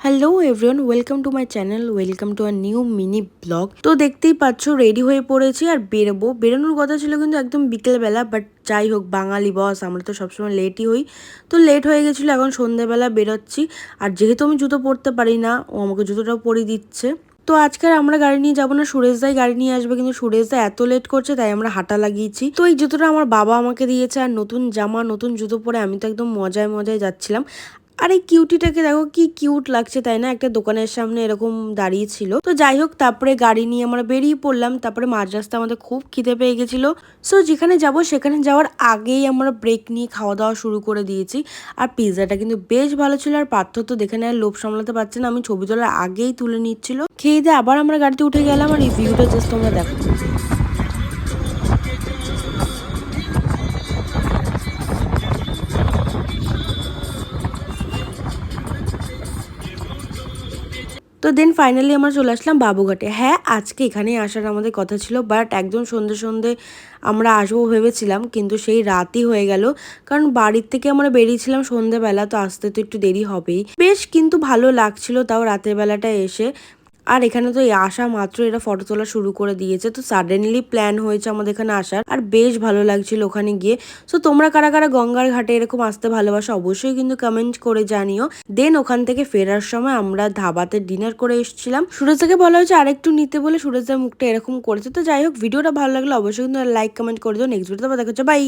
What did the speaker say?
Hello everyone, welcome to my channel, welcome to a new mini blog. তো দেখতেই পাচ্ছ ready হয়ে পড়েছি আর বেরোনোর কথা ছিল কিন্তু একদম বিকেলবেলা, বাট যাই হোক বাঙালি বস, আমরা তো সবসময় লেটই হই। তো লেট হয়ে গেছিলো, এখন সন্ধ্যেবেলা বেরোচ্ছি। আর যেহেতু আমি জুতো পরতে পারি না, ও আমাকে জুতোটাও পরিয়ে দিচ্ছে। তো আজকে আমরা গাড়ি নিয়ে যাবো না, সুরেশদাই গাড়ি নিয়ে আসবে, কিন্তু সুরেশদা এত লেট করছে তাই আমরা হাঁটা লাগিয়েছি। তো এই জুতোটা আমার বাবা আমাকে দিয়েছে, আর নতুন জামা নতুন জুতো পরে আমি তো একদম মজায় মজায় যাচ্ছিলাম। আর এই কিউটিটাকে দেখো কি কিউট লাগছে, তাই না? একটা দোকানের সামনে এরকম দাঁড়িয়ে ছিল। তো যাই হোক, তারপরে গাড়ি নিয়ে আমরা বেরিয়ে পড়লাম। তারপরে মাঝ রাস্তা আমাদের খুব খিদে পেয়ে গেছিল। সো যেখানে যাব সেখানে যাওয়ার আগেই আমরা ব্রেক নিয়ে খাওয়া দাওয়া শুরু করে দিয়েছি। আর পিৎজাটা কিন্তু বেশ ভালো ছিল। আর পার্থ তো দেখে নেয় লোভ সামলাতে পারছে না, আমি ছবি তোলার আগেই তুলে নিচ্ছিল। খেয়ে দিয়ে আবার আমরা গাড়িতে উঠে গেলাম। আর এই ভিউটা জাস্ট তোমরা দেখো। তো দেন ফাইনালি আমরা চলে আসলাম বাবুঘাটে। হ্যাঁ, আজকে এখানেই আসার আমাদের কথা ছিল, বাট একদম সন্ধে সন্ধে আমরা আসবো ভেবেছিলাম, কিন্তু সেই রাতই হয়ে গেল। কারণ বাড়ির থেকে আমরা বেরিয়েছিলাম সন্ধেবেলা, তো আসতে তো একটু দেরি হবেই। বেশ কিন্তু ভালো লাগছিল তাও রাতের বেলাটা এসে। আর এখানে তো এই আসা মাত্র এরা ফটো তোলা শুরু করে দিয়েছে, তো সাডেনলি প্ল্যান হয়েছে আমাদের এখানে আসার। আর বেশ ভালো লাগছিল ওখানে গিয়ে। সো তোমরা কারা কারা গঙ্গার ঘাটে এরকম আসতে ভালোবাসো অবশ্যই কিন্তু কমেন্ট করে জানিও। দেন ওখান থেকে ফেরার সময় আমরা ধাবাতে ডিনার করে এসেছিলাম। সুরেশদাকে বলা হয়েছে আরেকটু নিতে বলে, সুরেশদার মুখটা এরকম করেছে। তো যাই হোক, ভিডিওটা ভালো লাগলে অবশ্যই কিন্তু লাইক কমেন্ট করে দিও। নেক্সট ভিডিওতে দেখা হচ্ছে, বাই।